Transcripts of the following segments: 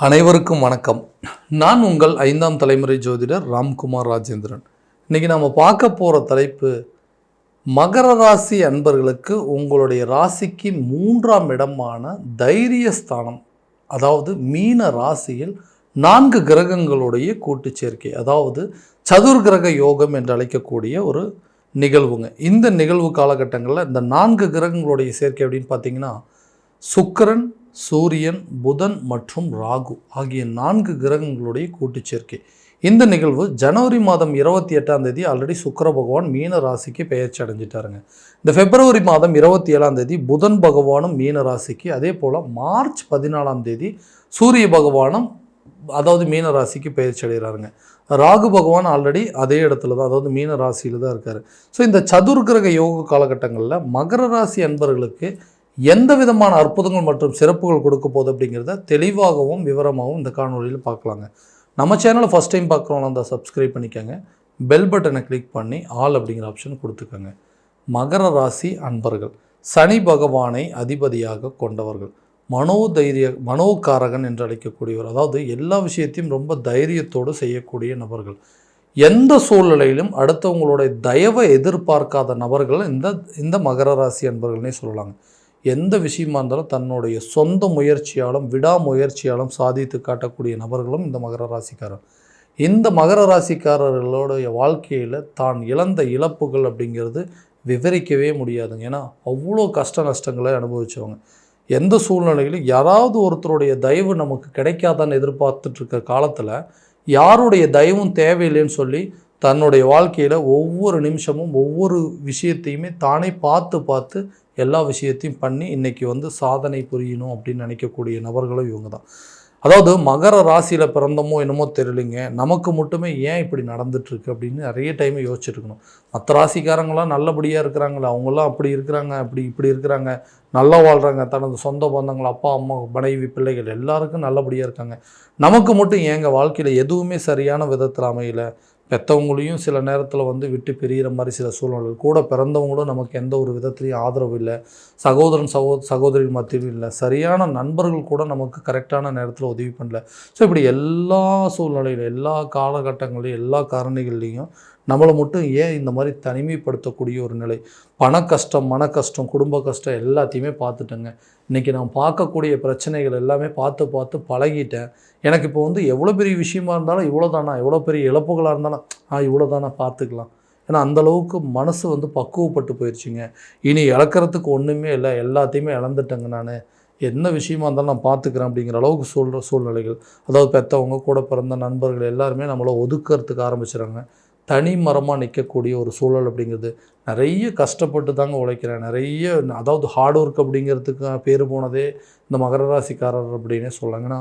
அனைவருக்கும் வணக்கம். நான் உங்கள் 5ஆம் தலைமுறை ஜோதிடர் ராம்குமார் ராஜேந்திரன். இன்றைக்கி நம்ம பார்க்க போகிற தலைப்பு, மகர ராசி அன்பர்களுக்கு உங்களுடைய ராசிக்கு 3ஆம் இடமான தைரியஸ்தானம், அதாவது மீன ராசியில் 4 கிரகங்களுடைய கூட்டு சேர்க்கை, அதாவது சதுர்கிரக யோகம் என்று அழைக்கக்கூடிய ஒரு நிகழ்வுங்க. இந்த நிகழ்வு காலகட்டங்களில் இந்த 4 கிரகங்களுடைய சேர்க்கை அப்படின்னு பார்த்தீங்கன்னா, சுக்கிரன், சூரியன், புதன் மற்றும் ராகு ஆகிய 4 கிரகங்களுடைய கூட்டு சேர்க்கை. இந்த நிகழ்வு ஜனவரி மாதம் 28ஆம் தேதி ஆல்ரெடி சுக்கிர பகவான் மீன ராசிக்கு பெயர்ச்சி அடைஞ்சிட்டாருங்க. இந்த பிப்ரவரி மாதம் 27ஆம் தேதி புதன் பகவானும் மீன ராசிக்கு, அதே போல் மார்ச் 14ஆம் தேதி சூரிய பகவானும் அதாவது மீன ராசிக்கு பெயர்ச்சி அடைகிறாருங்க. ராகு பகவான் ஆல்ரெடி அதே இடத்துல தான், அதாவது மீன ராசியில் தான் இருக்கார். ஸோ இந்த சதுர்கிரக யோக காலகட்டங்களில் மகர ராசி அன்பர்களுக்கு எந்த விதமான அற்புதங்கள் மற்றும் சிறப்புகள் கொடுக்க போகுது அப்படிங்கிறத தெளிவாகவும் விவரமாகவும் இந்த காணொலியில் பார்க்கலாங்க. நம்ம சேனலை ஃபஸ்ட் டைம் பார்க்குறவங்க அந்த சப்ஸ்கிரைப் பண்ணிக்கோங்க, பெல் பட்டனை கிளிக் பண்ணி ஆல் அப்படிங்கிற ஆப்ஷன் கொடுத்துக்கோங்க. மகர ராசி அன்பர்கள் சனி பகவானை அதிபதியாக கொண்டவர்கள், மனோகாரகன் என்று அழைக்கக்கூடியவர், அதாவது எல்லா விஷயத்தையும் ரொம்ப தைரியத்தோடு செய்யக்கூடிய நபர்கள், எந்த சூழ்நிலையிலும் அடுத்தவங்களுடைய தயவை எதிர்பார்க்காத நபர்கள் இந்த மகர ராசி அன்பர்கள்னே சொல்லலாங்க. எந்த விஷயமா இருந்தாலும் தன்னுடைய சொந்த முயற்சியாலும் விடாமுயற்சியாலும் சாதித்து காட்டக்கூடிய நபர்களும் இந்த மகர ராசிக்காரர். இந்த மகர ராசிக்காரர்களுடைய வாழ்க்கையில் தான் இழந்த இழப்புகள் அப்படிங்கிறது விவரிக்கவே முடியாதுங்க. ஏன்னா அவ்வளோ கஷ்ட நஷ்டங்களை அனுபவித்தவங்க. எந்த சூழ்நிலையிலும் யாராவது ஒருத்தருடைய தயவு நமக்கு கிடைக்காதான்னு எதிர்பார்த்துட்ருக்க காலத்தில் யாருடைய தயவும் தேவையில்லைன்னு சொல்லி தன்னுடைய வாழ்க்கையில் ஒவ்வொரு நிமிஷமும் ஒவ்வொரு விஷயத்தையுமே தானே பார்த்து எல்லா விஷயத்தையும் பண்ணி இன்றைக்கி சாதனை புரியணும் அப்படின்னு நினைக்கக்கூடிய நபர்களும் இவங்க தான். அதாவது மகர ராசியில் பிறந்தமோ என்னமோ தெரியலைங்க, நமக்கு மட்டுமே ஏன் இப்படி நடந்துட்டுருக்கு அப்படின்னு நிறைய டைம் யோசிச்சுருக்கணும். மற்ற ராசிக்காரங்களாம் நல்லபடியாக இருக்கிறாங்களா, அவங்களாம் அப்படி இருக்கிறாங்க, இப்படி இருக்கிறாங்க, நல்லா வாழ்கிறாங்க, தனது சொந்த பந்தங்கள் அப்பா அம்மா மனைவி பிள்ளைகள் எல்லாருக்கும் நல்லபடியாக இருக்காங்க, நமக்கு மட்டும் ஏங்க வாழ்க்கையில் எதுவுமே சரியான விதத்தில் அமையலை, பெற்றவங்களையும் சில நேரத்தில் விட்டு பிரிகிற மாதிரி சில சூழ்நிலை, கூட பிறந்தவங்களும் நமக்கு எந்த ஒரு விதத்துலையும் ஆதரவு இல்லை, சகோதரன் சகோதரி மத்தியிலும் இல்லை, சரியான நண்பர்கள் கூட நமக்கு கரெக்டான நேரத்தில் உதவி பண்ணல. ஸோ இப்படி எல்லா சூழ்நிலையிலும் எல்லா காலகட்டங்களையும் எல்லா காரணிகள்லேயும் நம்மளை மட்டும் ஏன் இந்த மாதிரி தனிமைப்படுத்தக்கூடிய ஒரு நிலை, பண கஷ்டம், மன கஷ்டம், குடும்ப கஷ்டம் எல்லாத்தையுமே பார்த்துட்டேங்க. இன்றைக்கி நான் பார்க்கக்கூடிய பிரச்சனைகள் எல்லாமே பார்த்து பழகிட்டேன். எனக்கு இப்போ எவ்வளோ பெரிய விஷயமா இருந்தாலும் இவ்வளோ தானா, எவ்வளோ பெரிய இழப்புகளாக இருந்தாலும் இவ்வளோ தானே பார்த்துக்கலாம். ஏன்னா அந்தளவுக்கு மனசு பக்குவப்பட்டு போயிடுச்சுங்க. இனி இழக்கிறதுக்கு ஒன்றுமே இல்லை, எல்லாத்தையுமே இழந்துட்டேங்க, நான் என்ன விஷயமா இருந்தாலும் நான் பார்த்துக்கிறேன் அப்படிங்கிற அளவுக்கு சொல்கிற சூழ்நிலைகள். அதாவது பெற்றவங்க, கூட பிறந்த நண்பர்கள் எல்லாருமே நம்மளை ஒதுக்கிறதுக்கு ஆரம்பிச்சுறாங்க. தனி மரமாக நிற்கக்கூடிய ஒரு சூழல் அப்படிங்கிறது. நிறைய கஷ்டப்பட்டு தாங்க உழைக்கிறேன், நிறைய அதாவது ஹார்ட் ஒர்க் அப்படிங்கிறதுக்கு பேர் போனதே இந்த மகர ராசிக்காரர் அப்படின்னே சொல்லாங்கன்னா,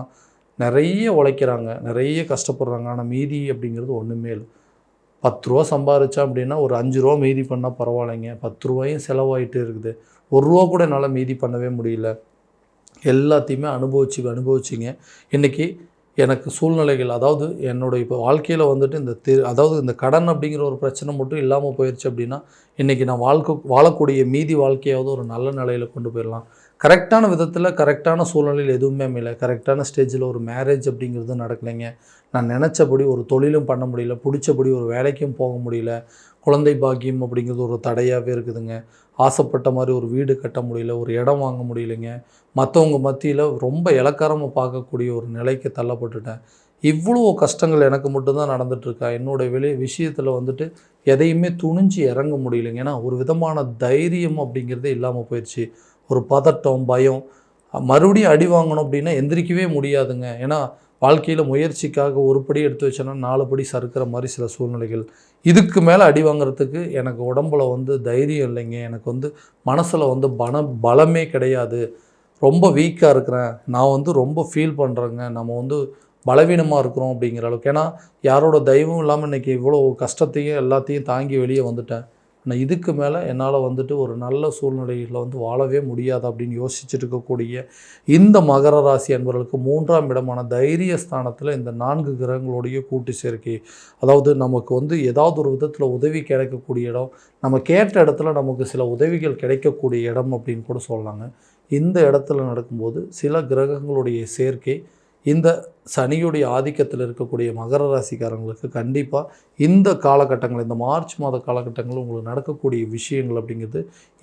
நிறைய உழைக்கிறாங்க, நிறைய கஷ்டப்படுறாங்க. ஆனால் மீதி அப்படிங்கிறது ஒன்றுமே இல்லை. 10 ரூபா சம்பாதிச்சா அப்படின்னா ஒரு 5 ரூபா மீதி பண்ணால் பரவாயில்லைங்க, 10 ரூபாயும் செலவாயிட்டு இருக்குது, 1 ரூபா கூட என்னால் மீதி பண்ணவே முடியல. எல்லாத்தையுமே அனுபவிச்சிங்க. இன்றைக்கி எனக்கு சூழ்நிலைகள், அதாவது என்னோடய இப்போ வாழ்க்கையில் அதாவது இந்த கடன் அப்படிங்கிற ஒரு பிரச்சனை மட்டும் இல்லாமல் போயிடுச்சு அப்படின்னா இன்றைக்கி நான் வாழக்கூடிய மீதி வாழ்க்கையாவது ஒரு நல்ல நிலையில் கொண்டு போயிடலாம். கரெக்டான விதத்தில் கரெக்டான சூழ்நிலையில் எதுவுமே இல்லை. கரெக்டான ஸ்டேஜில் ஒரு மேரேஜ் அப்படிங்கிறது நடக்கலைங்க. நான் நினச்சபடி ஒரு தொழிலும் பண்ண முடியல, பிடிச்சபடி ஒரு வேலைக்கும் போக முடியல. குழந்தை பாக்கியம் அப்படிங்கிறது ஒரு தடையாகவே இருக்குதுங்க. ஆசைப்பட்ட மாதிரி ஒரு வீடு கட்ட முடியல, ஒரு இடம் வாங்க முடியலைங்க. மற்றவங்க மத்தியில் ரொம்ப இலக்காரமாக பார்க்கக்கூடிய ஒரு நிலைக்கு தள்ளப்பட்டுட்டேன். இவ்வளோ கஷ்டங்கள் எனக்கு மட்டும்தான் நடந்துகிட்ருக்கா, என்னோடய விஷயத்தில் எதையுமே துணிஞ்சு இறங்க முடியலைங்க. ஏன்னா ஒரு விதமான தைரியம் அப்படிங்கிறதே இல்லாமல் போயிடுச்சு. ஒரு பதட்டம், பயம், மறுபடியும் அடி வாங்கணும் அப்படின்னா எந்திரிக்கவே முடியாதுங்க. ஏன்னா வாழ்க்கையில் முயற்சிக்காக ஒரு படி எடுத்து வச்சோன்னா 4 படி சறுக்கிற மாதிரி சில சூழ்நிலைகள். இதுக்கு மேலே அடி வாங்கிறதுக்கு எனக்கு உடம்புல தைரியம் இல்லைங்க. எனக்கு மனசில் பலமே கிடையாது. ரொம்ப வீக்காக இருக்கிறேன், நான் ரொம்ப ஃபீல் பண்ணுறேங்க. நம்ம பலவீனமாக இருக்கிறோம் அப்படிங்கிற அளவுக்கு. ஏன்னா யாரோட தயவும் இல்லாமல் இன்றைக்கி இவ்வளோ கஷ்டத்தையும் எல்லாத்தையும் தாங்கி வெளியே வந்துட்டேன். ஆனால் இதுக்கு மேலே என்னால் ஒரு நல்ல சூழ்நிலையில் வாழவே முடியாது அப்படின்னு யோசிச்சுட்டு இருக்கக்கூடிய இந்த மகர ராசி அன்பர்களுக்கு 3ஆம் இடமான தைரியஸ்தானத்தில் இந்த 4 கிரகங்களுடைய கூட்டு சேர்க்கை, அதாவது நமக்கு ஏதாவது ஒரு விதத்தில் உதவி கிடைக்கக்கூடிய இடம், நம்ம கேட்ட இடத்துல நமக்கு சில உதவிகள் கிடைக்கக்கூடிய இடம் அப்படின்னு கூட சொல்லலாங்க. இந்த இடத்துல நடக்கும்போது சில கிரகங்களுடைய சேர்க்கை இந்த சனியுடைய ஆதிக்கத்தில் இருக்கக்கூடிய மகர ராசிக்காரங்களுக்கு கண்டிப்பாக இந்த காலகட்டங்கள், இந்த மார்ச் மாத காலகட்டங்களில் உங்களுக்கு நடக்கக்கூடிய விஷயங்கள் அப்படிங்கிறது,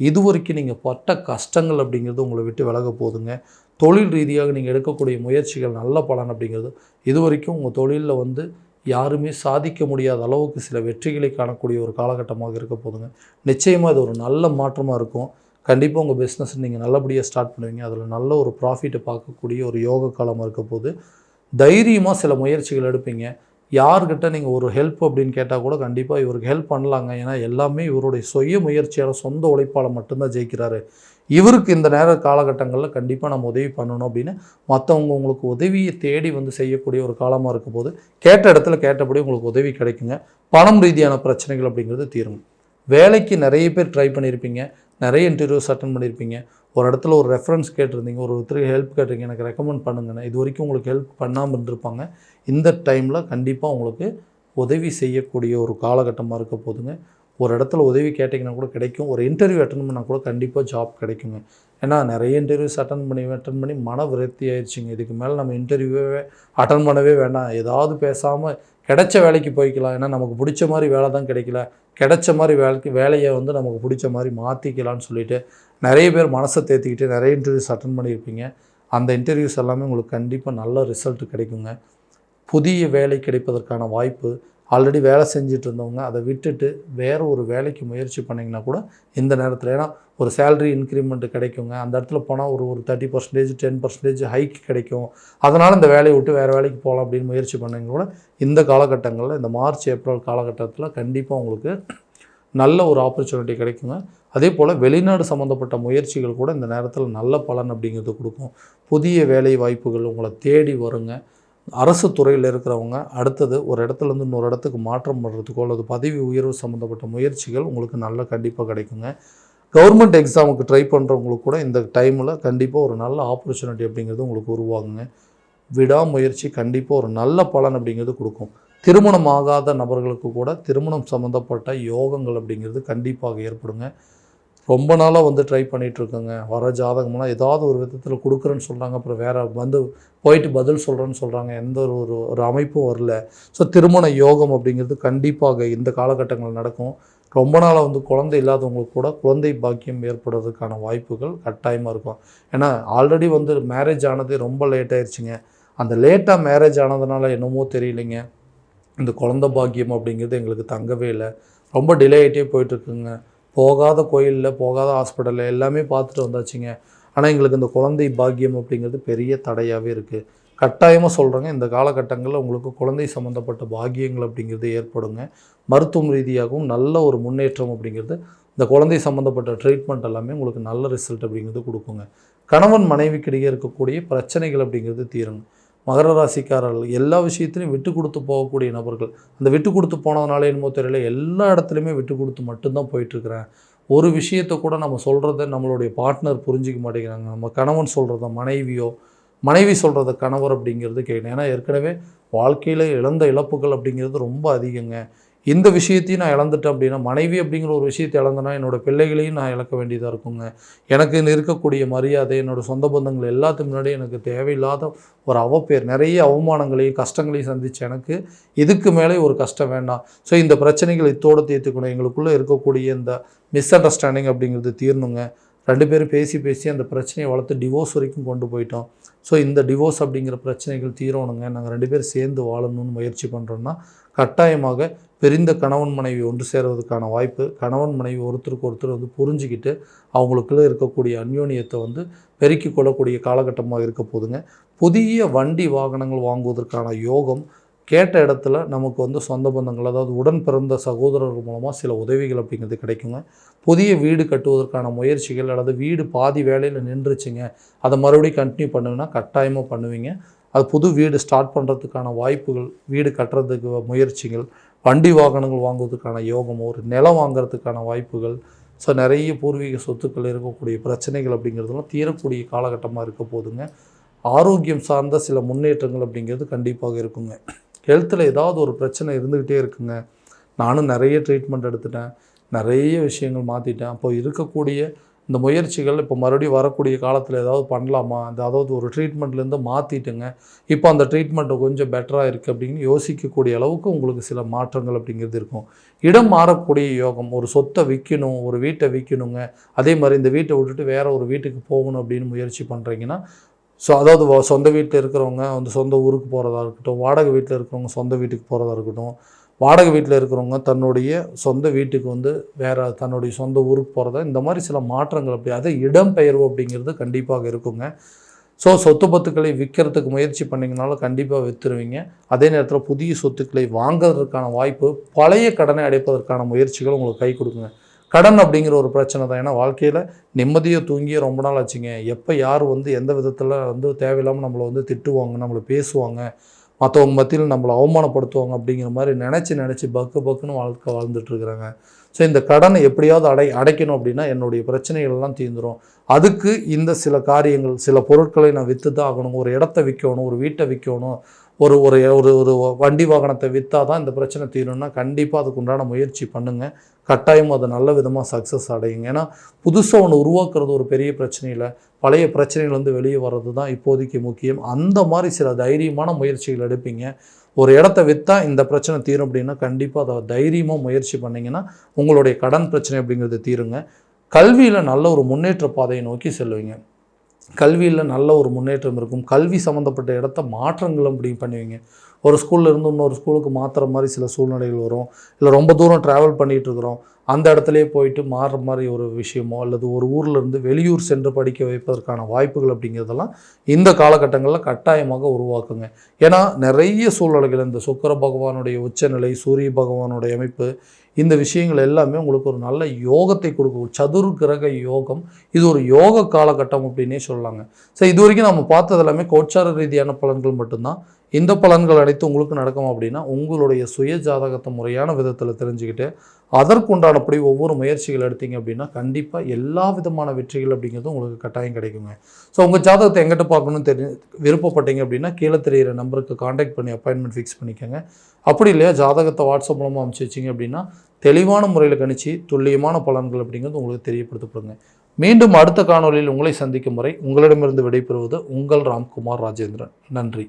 இதுவரைக்கும் நீங்கள் பட்ட கஷ்டங்கள் அப்படிங்கிறது உங்களை விட்டு விலக போகுதுங்க. தொழில் ரீதியாக நீங்கள் எடுக்கக்கூடிய முயற்சிகள் நல்ல பலன் அப்படிங்கிறது, இதுவரைக்கும் உங்கள் தொழிலில் வந்து யாருமே சாதிக்க முடியாத அளவுக்கு சில வெற்றிகளை காணக்கூடிய ஒரு காலகட்டமாக இருக்க போதுங்க. நிச்சயமாக இது ஒரு நல்ல மாற்றமாக இருக்கும். கண்டிப்பாக உங்கள் பிஸ்னஸ் நீங்கள் நல்லபடியாக ஸ்டார்ட் பண்ணுவீங்க. அதில் நல்ல ஒரு ப்ராஃபிட்டை பார்க்கக்கூடிய ஒரு யோக காலமாக இருக்க போது தைரியமாக சில முயற்சிகள் எடுப்பீங்க. யார்கிட்ட நீங்கள் ஒரு ஹெல்ப் அப்படின்னு கேட்டால் கூட கண்டிப்பாக இவருக்கு ஹெல்ப் பண்ணலாங்க. ஏன்னா எல்லாமே இவருடைய சுய முயற்சியால் சொந்த உழைப்பால் மட்டும்தான் ஜெயிக்கிறாரு. இவருக்கு இந்த நேர காலகட்டங்களில் கண்டிப்பாக நம்ம உதவி பண்ணணும் அப்படின்னு மற்றவங்க உங்களுக்கு உதவியை தேடி வந்து செய்யக்கூடிய ஒரு காலமாக இருக்கும் போது கேட்ட இடத்துல கேட்டபடி உங்களுக்கு உதவி கிடைக்குங்க. பணம் ரீதியான பிரச்சனைகள் அப்படிங்கிறது தீரும். வேலைக்கு நிறைய பேர் ட்ரை பண்ணியிருப்பீங்க, நிறைய இன்டர்வியூஸ் அட்டன் பண்ணியிருப்பீங்க. ஒரு இடத்துல ஒரு ரெஃபரன்ஸ் கேட்டிருந்தீங்க, ஒருத்தருக்கு ஹெல்ப் கேட்டிருங்க, எனக்கு ரெக்கமெண்ட் பண்ணுங்கண்ணே. இது வரைக்கும் உங்களுக்கு ஹெல்ப் பண்ணாமல் இருந்திருப்பாங்க. இந்த டைமில் கண்டிப்பாக உங்களுக்கு உதவி செய்யக்கூடிய ஒரு காலகட்டமாக இருக்க போதுங்க. ஒரு இடத்துல உதவி கேட்டிங்கன்னா கூட கிடைக்கும். ஒரு இன்டர்வியூ அட்டன் பண்ணால் கூட கண்டிப்பாக ஜாப் கிடைக்குங்க. ஏன்னா நிறைய இன்டர்வியூஸ் அட்டன் பண்ணி மன விரக்தி ஆயிடுச்சுங்க. இதுக்கு மேலே நம்ம இன்டர்வியூவே அட்டன் பண்ணவே வேண்டாம், ஏதாவது பேசாமல் கிடைச்ச வேலைக்கு போய்க்கலாம். ஏன்னா நமக்கு பிடிச்ச மாதிரி வேலை தான் கிடைக்கல, கிடைச்ச மாதிரி வேலையை வந்து நமக்கு பிடிச்ச மாதிரி மாற்றிக்கலான்னு சொல்லிட்டு நிறைய பேர் மனசை தேற்றிக்கிட்டு நிறைய இன்டர்வியூஸ் அட்டன் பண்ணியிருப்பீங்க. அந்த இன்டர்வியூஸ் எல்லாமே உங்களுக்கு கண்டிப்பாக நல்ல ரிசல்ட் கிடைக்குங்க. புதிய வேலை கிடைப்பதற்கான வாய்ப்பு, ஆல்ரெடி வேலை செஞ்சுட்டு இருந்தவங்க அதை விட்டுட்டு வேறு ஒரு வேலைக்கு முயற்சி பண்ணிங்கன்னா கூட இந்த நேரத்தில், ஏன்னா ஒரு சேலரி இன்க்ரிமெண்ட் கிடைக்குங்க. அந்த இடத்துல போனால் ஒரு 30%, 10% ஹைக் கிடைக்கும். அதனால் இந்த வேலையை விட்டு வேறு வேலைக்கு போகலாம் அப்படின்னு முயற்சி பண்ணிங்க கூட இந்த காலகட்டங்களில், இந்த மார்ச் ஏப்ரல் காலகட்டத்தில் கண்டிப்பாக உங்களுக்கு நல்ல ஒரு ஆப்பர்ச்சுனிட்டி கிடைக்குங்க. அதே போல் வெளிநாடு சம்மந்தப்பட்ட முயற்சிகள் கூட இந்த நேரத்தில் நல்ல பலன் அப்படிங்கிறது கொடுக்கும். புதிய வேலை வாய்ப்புகள் உங்களை தேடி வருங்க. அரசு துறையில் இருக்கிறவங்க அடுத்தது ஒரு இடத்துலேருந்து இன்னொரு இடத்துக்கு மாற்றம் பண்ணுறதுக்கோ அல்லது பதவி உயர்வு சம்மந்தப்பட்ட முயற்சிகள் உங்களுக்கு நல்ல கண்டிப்பாக கிடைக்குங்க. கவர்மெண்ட் எக்ஸாமுக்கு ட்ரை பண்ணுறவங்களுக்கு கூட இந்த டைமில் கண்டிப்பாக ஒரு நல்ல ஆப்பர்ச்சுனிட்டி அப்படிங்கிறது உங்களுக்கு உருவாகுங்க. விடாமுயற்சி கண்டிப்பாக ஒரு நல்ல பலன் அப்படிங்கிறது கொடுக்கும். திருமணம் ஆகாத நபர்களுக்கு கூட திருமணம் சம்மந்தப்பட்ட யோகங்கள் அப்படிங்கிறது கண்டிப்பாக ஏற்படுங்க. ரொம்ப நாளாக வந்து ட்ரை பண்ணிகிட்ருக்கோங்க, வர ஜாதகம்லாம் ஏதாவது ஒரு விதத்தில் கொடுக்குறேன்னு சொல்கிறாங்க, அப்புறம் வேறு வந்து போயிட்டு பதில் சொல்கிறேன்னு சொல்கிறாங்க, எந்த ஒரு அமைப்பும் வரல. ஸோ திருமண யோகம் அப்படிங்கிறது கண்டிப்பாக இந்த காலகட்டங்கள் நடக்கும். ரொம்ப நாளாக வந்து குழந்தை இல்லாதவங்களுக்கு கூட குழந்தை பாக்கியம் ஏற்படுறதுக்கான வாய்ப்புகள் கட்டாயமாக இருக்கும். ஏன்னா ஆல்ரெடி வந்து மேரேஜ் ஆனது ரொம்ப லேட் ஆயிடுச்சுங்க. அந்த லேட்டாக மேரேஜ் ஆனதுனால என்னமோ தெரியலைங்க, இந்த குழந்தை பாக்கியம் அப்படிங்கிறது எங்களுக்கு தங்கவே இல்லை, ரொம்ப டிலே ஆகிட்டே போயிட்டுருக்குங்க. போகாத கோயிலில், போகாத ஹாஸ்பிட்டலில் எல்லாமே பார்த்துட்டு வந்தாச்சுங்க. ஆனால் எங்களுக்கு இந்த குழந்தை பாக்கியம் அப்படிங்கிறது பெரிய தடையாகவே இருக்குது. கட்டாயமாக சொல்கிறேங்க, இந்த காலகட்டங்களில் உங்களுக்கு குழந்தை சம்மந்தப்பட்ட பாக்கியங்கள் அப்படிங்கிறது ஏற்படுங்க. மருத்துவம் ரீதியாகவும் நல்ல ஒரு முன்னேற்றம் அப்படிங்கிறது, இந்த குழந்தை சம்மந்தப்பட்ட ட்ரீட்மெண்ட் எல்லாமே உங்களுக்கு நல்ல ரிசல்ட் அப்படிங்கிறது கொடுக்குங்க. கணவன் மனைவிக்கிடையே இருக்கக்கூடிய பிரச்சனைகள் அப்படிங்கிறது தீருங்க. மகர ராசிக்காரர்கள் எல்லா விஷயத்துலையும் விட்டு கொடுத்து போகக்கூடிய நபர்கள். அந்த விட்டு கொடுத்து போனதுனால என்னமோ தெரியல, எல்லா இடத்துலையுமே விட்டு கொடுத்து மட்டும்தான் போயிட்டுருக்கிறேன். ஒரு விஷயத்தை கூட நம்ம சொல்கிறத நம்மளுடைய பார்ட்னர் புரிஞ்சிக்க மாட்டேங்கிறாங்க. நம்ம கணவன் சொல்கிறத மனைவியோ, மனைவி சொல்கிறத கணவர் அப்படிங்கிறது கேட்கணும். ஏன்னா ஏற்கனவே வாழ்க்கையில் இழந்த இழப்புகள் அப்படிங்கிறது ரொம்ப அதிகங்க. இந்த விஷயத்தையும் நான் இழந்துட்டேன் அப்படின்னா, மனைவி அப்படிங்கிற ஒரு விஷயத்தை இழந்தேன்னா என்னோடய பிள்ளைகளையும் நான் இழக்க வேண்டியதாக இருக்குங்க. எனக்கு இருக்கக்கூடிய மரியாதை, என்னோடய சொந்த பந்தங்கள் எல்லாத்துக்கு முன்னாடி எனக்கு தேவையில்லாத ஒரு அவப்பேர், நிறைய அவமானங்களையும் கஷ்டங்களையும் சந்திச்சு எனக்கு இதுக்கு மேலே ஒரு கஷ்டம் வேண்டாம். ஸோ இந்த பிரச்சனைகள் இத்தோடு தீர்த்துக்கணும். எங்களுக்குள்ளே இருக்கக்கூடிய இந்த மிஸ் அண்டர்ஸ்டாண்டிங் அப்படிங்கிறது தீரணுங்க. 2 பேரும் பேசி அந்த பிரச்சனையை வளர்த்து டிவோர்ஸ் வரைக்கும் கொண்டு போயிட்டோம். ஸோ இந்த டிவோர்ஸ் அப்படிங்கிற பிரச்சனைகள் தீரணுங்க. நாங்கள் 2 பேரும் சேர்ந்து வாழணும்னு முயற்சி பண்ணுறோன்னா கட்டாயமாக பிரிந்த கணவன் மனைவி ஒன்று சேருவதற்கான வாய்ப்பு, கணவன் மனைவி ஒருத்தருக்கு ஒருத்தர் வந்து புரிஞ்சுக்கிட்டு அவங்களுக்குள்ளே இருக்கக்கூடிய அந்யோன்யத்தை வந்து பெருக்கிக் கொள்ளக்கூடிய காலகட்டமாக இருக்க போதுங்க. புதிய வண்டி வாகனங்கள் வாங்குவதற்கான யோகம், கேட்ட இடத்துல நமக்கு வந்து சொந்த பந்தங்கள், அதாவது உடன் பிறந்த சகோதரர்கள் மூலமாக சில உதவிகள் அப்படிங்கிறது கிடைக்குங்க. புதிய வீடு கட்டுவதற்கான முயற்சிகள், அல்லது வீடு பாதி வேலையில் நின்றுச்சுங்க, அதை மறுபடியும் கண்டினியூ பண்ணுங்கன்னா கட்டாயமாக பண்ணுவீங்க. அது புது வீடு ஸ்டார்ட் பண்ணுறதுக்கான வாய்ப்புகள், வீடு கட்டுறதுக்கு முயற்சிகள், வண்டி வாகனங்கள் வாங்குவதற்கான யோகம், ஒரு நிலம் வாங்கிறதுக்கான வாய்ப்புகள், ஸோ நிறைய பூர்வீக சொத்துக்கள் இருக்கக்கூடிய பிரச்சனைகள் அப்படிங்கிறதுலாம் தீரக்கூடிய காலகட்டமாக இருக்க போதுங்க. ஆரோக்கியம் சார்ந்த சில முன்னேற்றங்கள் அப்படிங்கிறது கண்டிப்பாக இருக்குங்க. ஹெல்த்தில் ஏதாவது ஒரு பிரச்சனை இருந்துக்கிட்டே இருக்குங்க. நானும் நிறைய ட்ரீட்மெண்ட் எடுத்துட்டேன், நிறைய விஷயங்கள் மாற்றிட்டேன். அப்போ இருக்கக்கூடிய இந்த முயற்சிகள் இப்போ மறுபடியும் வரக்கூடிய காலத்தில் ஏதாவது பண்ணலாமா, அதாவது ஒரு ட்ரீட்மெண்ட்லேருந்து மாற்றிட்டுங்க இப்போ அந்த ட்ரீட்மெண்ட்டு கொஞ்சம் பெட்டராக இருக்குது அப்படின்னு யோசிக்கக்கூடிய அளவுக்கு உங்களுக்கு சில மாற்றங்கள் அப்படிங்கிறது இருக்கும். இடம் மாறக்கூடிய யோகம், ஒரு சொத்தை விற்கணும், ஒரு வீட்டை விற்கணுங்க, அதே மாதிரி இந்த வீட்டை விட்டுட்டு வேறு ஒரு வீட்டுக்கு போகணும் அப்படின்னு முயற்சி பண்ணுறீங்கன்னா, அதாவது சொந்த வீட்டில் இருக்கிறவங்க வந்து சொந்த ஊருக்கு போகிறதா இருக்கட்டும், வாடகை வீட்டில் இருக்கிறவங்க சொந்த வீட்டுக்கு போகிறதா இருக்கட்டும், வாடகை வீட்டில் இருக்கிறவங்க தன்னுடைய சொந்த வீட்டுக்கு வந்து வேறு தன்னுடைய சொந்த ஊருக்கு போகிறதா, இந்த மாதிரி சில மாற்றங்கள் அப்படி அது இடம்பெயர்வு அப்படிங்கிறது கண்டிப்பாக இருக்குங்க. சொத்து பத்துக்களை விற்கிறதுக்கு முயற்சி பண்ணிங்கனாலும் கண்டிப்பாக விற்றுருவீங்க. அதே நேரத்தில் புதிய சொத்துக்களை வாங்குறதுக்கான வாய்ப்பு, பழைய கடனை அடைப்பதற்கான முயற்சிகள் உங்களுக்கு கை கொடுக்குங்க. கடன் அப்படிங்கிற ஒரு பிரச்சனை தான். ஏன்னா வாழ்க்கையில் நிம்மதியை தூங்கியே ரொம்ப நாள் ஆச்சுங்க. எப்போ யார் வந்து எந்த விதத்தில் வந்து தேவையில்லாமல் நம்மளை வந்து திட்டுவாங்க, நம்மளை பேசுவாங்க, மற்றவங்க மத்தியில் நம்மளை அவமானப்படுத்துவாங்க அப்படிங்கிற மாதிரி நினச்சி பக்குன்னு வாழ்க்கை வாழ்ந்துட்டுருக்குறாங்க. இந்த கடனை எப்படியாவது அடைக்கணும் அப்படின்னா என்னுடைய பிரச்சனைகள்லாம் தீர்ந்துடும். அதுக்கு இந்த சில காரியங்கள், சில பொருட்களை நான் விற்று தான் ஆகணும். ஒரு இடத்த விற்கணும், ஒரு வீட்டை விற்கணும், ஒரு ஒரு ஒரு வண்டி வாகனத்தை விற்றா தான் இந்த பிரச்சனை தீரும்னா கண்டிப்பாக அதுக்கு உண்டான முயற்சி பண்ணுங்கள். கட்டாயம் அதை நல்ல விதமாக சக்ஸஸ் அடையுங்க. ஏன்னா புதுசாக ஒன்று உருவாக்குறது ஒரு பெரிய பிரச்சனை இல்லை, பழைய பிரச்சனைகள் வந்து வெளியே வர்றது தான் இப்போதைக்கு முக்கியம். அந்த மாதிரி சில தைரியமான முயற்சிகள் எடுப்பீங்க. ஒரு இடத்த விற்றா இந்த பிரச்சனை தீரும் அப்படின்னா கண்டிப்பாக அதை தைரியமாக முயற்சி பண்ணிங்கன்னா உங்களுடைய கடன் பிரச்சனை அப்படிங்கிறது தீருங்க. கல்வியில் நல்ல ஒரு முன்னேற்ற பாதையை நோக்கி செல்வீங்க. கல்வியில் நல்ல ஒரு முன்னேற்றம் இருக்கும். கல்வி சம்மந்தப்பட்ட இடத்த மாற்றங்கள் அப்படி பண்ணுவீங்க. ஒரு ஸ்கூலில் இருந்து இன்னொரு ஸ்கூலுக்கு மாற்றுற மாதிரி சில சூழ்நிலைகள் வரும். இல்லை ரொம்ப தூரம் ட்ராவல் பண்ணிகிட்ருக்குறோம், அந்த இடத்துலையே போயிட்டு மாறுற மாதிரி ஒரு விஷயமோ, அல்லது ஒரு ஊர்லேருந்து வெளியூர் சென்று படிக்க வைப்பதற்கான வாய்ப்புகள் அப்படிங்கிறதெல்லாம் இந்த காலகட்டங்களில் கட்டாயமாக உருவாக்குங்க. ஏன்னா நிறைய சூழ்நிலைகள், இந்த சுக்கிர பகவானுடைய உச்சநிலை, சூரிய பகவானுடைய அமைப்பு, இந்த விஷயங்கள் எல்லாமே உங்களுக்கு ஒரு நல்ல யோகத்தை கொடுக்கும். சதுர் கிரக யோகம், இது ஒரு யோக காலகட்டம் அப்படின்னே சொல்லலாங்க. இது வரைக்கும் நம்ம பார்த்தது எல்லாமே கோச்சார ரீதியான பலன்கள் மட்டும்தான். இந்த பலன்கள் அனைத்து உங்களுக்கு நடக்கும் அப்படின்னா உங்களுடைய சுய ஜாதகத்தை முறையான விதத்தில் தெரிஞ்சுக்கிட்டு அதற்குண்டானபடி ஒவ்வொரு முயற்சிகள் எடுத்தீங்க அப்படின்னா கண்டிப்பாக எல்லா விதமான வெற்றிகள் அப்படிங்கிறதும் உங்களுக்கு கட்டாயம் கிடைக்குங்க. உங்கள் ஜாதகத்தை எங்கிட்ட பார்க்கணும்னு விருப்பப்பட்டீங்க அப்படின்னா கீழே தெரிகிற நம்பருக்கு காண்டாக்ட் பண்ணி அப்பாயின்மெண்ட் ஃபிக்ஸ் பண்ணிக்கோங்க. அப்படி இல்லையா ஜாதகத்தை வாட்ஸ்அப் மூலமாக அனுப்பிச்சி வச்சிங்க அப்படின்னா தெளிவான முறையில் கணிச்சு துல்லியமான பலன்கள் அப்படிங்கிறது உங்களுக்கு தெரியப்படுத்தப்படுங்க. மீண்டும் அடுத்த காணொலியில் உங்களை சந்திக்கும் வரை உங்களிடமிருந்து விடைபெறுவது உங்கள் ராம்குமார் ராஜேந்திரன். நன்றி.